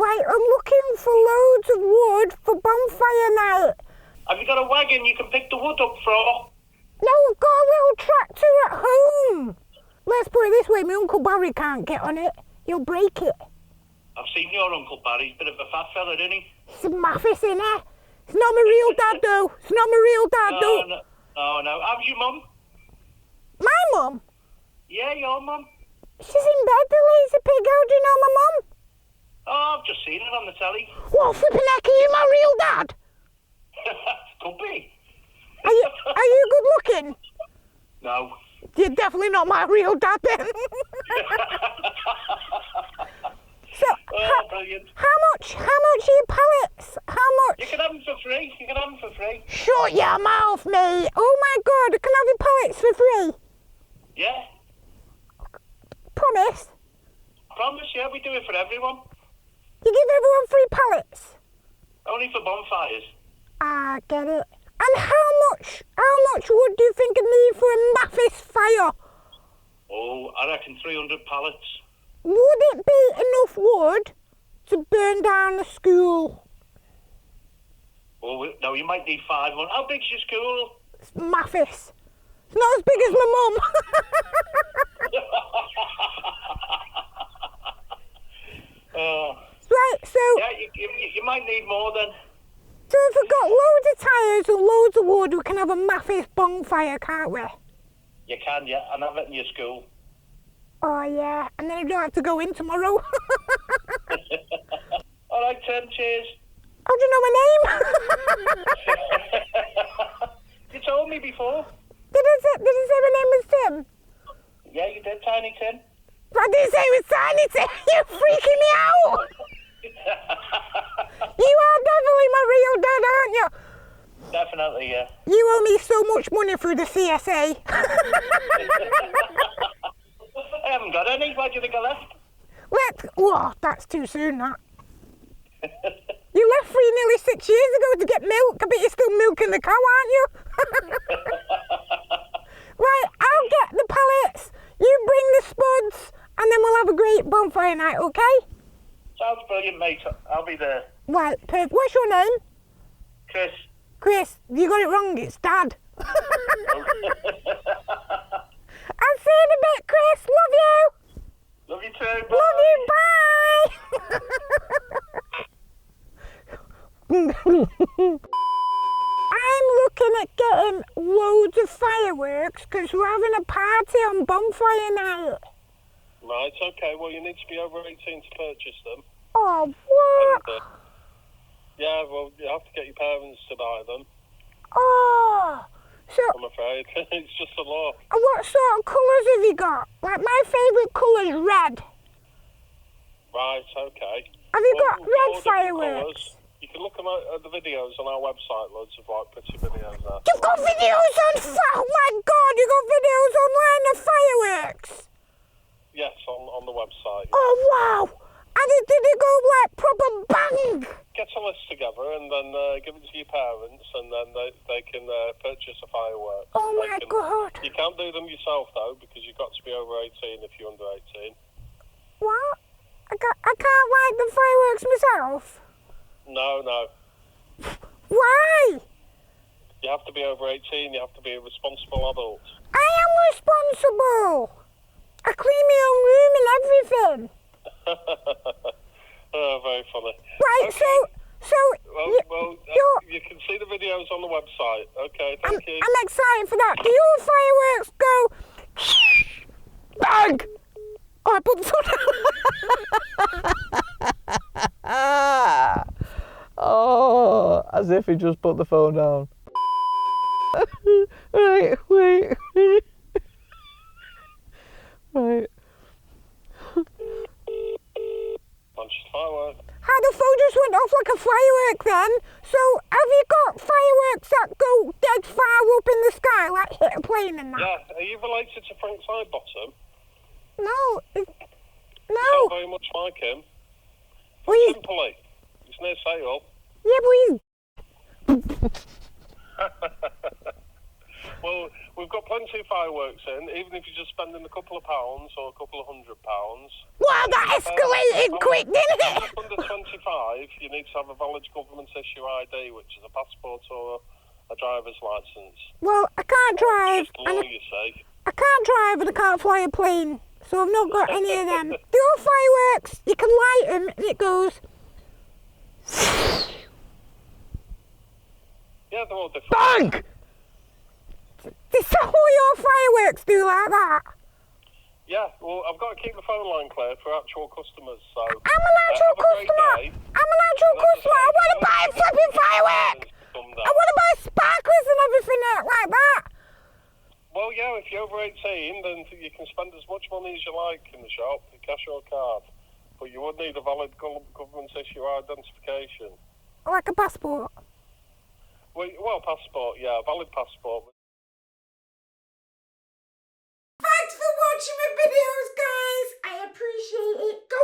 Right, I'm looking for loads of wood for bonfire night. Have you got a wagon you can pick the wood up from? No, I've got a little tractor at home. Let's put it this way, my Uncle Barry can't get on it. He'll break it. I've seen your Uncle Barry, bit of a fat fella, isn't he? He's a maffis, innit? It's not my real dad, though. It's not my real dad, though. No. How's your mum? My mum? Yeah, your mum. She's in bed, the lazy pig. How do you know my mum? Oh, I've just seen it on the telly. What, flipping heck, are you my real dad? Could be. Are you good looking? No. You're definitely not my real dad, then. So, brilliant. How much are your pallets? How much? You can have them for free. Shut your mouth, mate. Oh my God, I can have your pallets for free. Yeah. Promise? Promise, yeah, we do it for everyone. You give everyone free pallets? Only for bonfires. Ah, get it. And how much wood do you think I need for a maffis fire? Oh, I reckon 300 pallets. Would it be enough wood to burn down the school? Oh, no, you might need 500. How big's your school? It's maffis. It's not as big as my mum. Right, so... Yeah, you might need more then. So if we've got loads of tyres and loads of wood, we can have a maffis bonfire, can't we? You can, yeah, and have it in your school. Oh, yeah, and then I don't have to go in tomorrow. All right, Tim, cheers. How do you know my name? You told me before. Did I say my name was Tim? Yeah, you did, Tiny Tim. I didn't say it was Tiny Tim. You're freaking me out. You are definitely my real dad, aren't you? Definitely, yeah. You owe me so much money through the CSA. I haven't got any. Why do you think I left? Whoa, that's too soon, that. You left nearly 6 years ago to get milk. I bet you're still milking the cow, aren't you? Right, I'll get the pallets. You bring the spuds, and then we'll have a great bonfire night, okay? Sounds brilliant, mate. I'll be there. Right, perfect. What's your name? Chris. Chris, you got it wrong. It's Dad. I'll see you in a bit, Chris. Love you. Love you too. Bye. Love you. Bye. I'm looking at getting loads of fireworks because we're having a party on bonfire night. Right, okay. Well, you need to be over 18 to purchase them. Oh, what? And, yeah, well, you have to get your parents to buy them. Oh, so... I'm afraid. It's just a law. What sort of colours have you got? Like, my favourite colour's red. Right, okay. Have you got all red different fireworks? colours. You can look at the videos on our website, loads of like pretty videos there. You've got videos on... Oh, my God, you've got videos online of fireworks? Yes, on the website. Oh, wow. And did it go, like, proper bang? Get a list together and then give it to your parents and then they can purchase a firework. Oh, my God. You can't do them yourself, though, because you've got to be over 18 if you're under 18. What? I can't light the fireworks myself? No. Why? You have to be over 18. You have to be a responsible adult. I am responsible. I clean my own room and everything. Oh, very funny. Right, okay. so you can see the videos on the website. Okay, thank you. I'm excited for that. Do your fireworks go bang? Oh, I put the phone down. Oh, as if he just put the phone down. Right, wait. Right. Firework. How the phone just went off like a firework then. So, have you got fireworks that go dead far up in the sky, like hit a plane and that? Yeah, are you related to Frank Sidebottom? No. You sound very much like him. Simply. He's near Sale. Yeah, but he's... Well, we've got plenty of fireworks in, even if you're just spending a couple of pounds or a couple of £100. Wow, that escalated quick, didn't it? Under £20 need to have a valid government issue ID, which is a passport or a driver's licence. Well, I can't drive. Just law, you say. I can't drive and I can't fly a plane, so I've not got any of them. The old fireworks, you can light them and it goes. Yeah, they're all different. Bang! This all your fireworks do like that. Yeah, well, I've got to keep the phone line clear for actual customers, so... I'm an actual have a great customer. day. I'm an actual customer. I want to buy a flipping firework. I want to buy sparklers and everything like that. Well, yeah, if you're over 18, then you can spend as much money as you like in the shop, cash or card. But you would need a valid government issue identification. Like a passport. Well, passport, yeah, a valid passport. Thanks for watching my videos, guys. I appreciate it. Go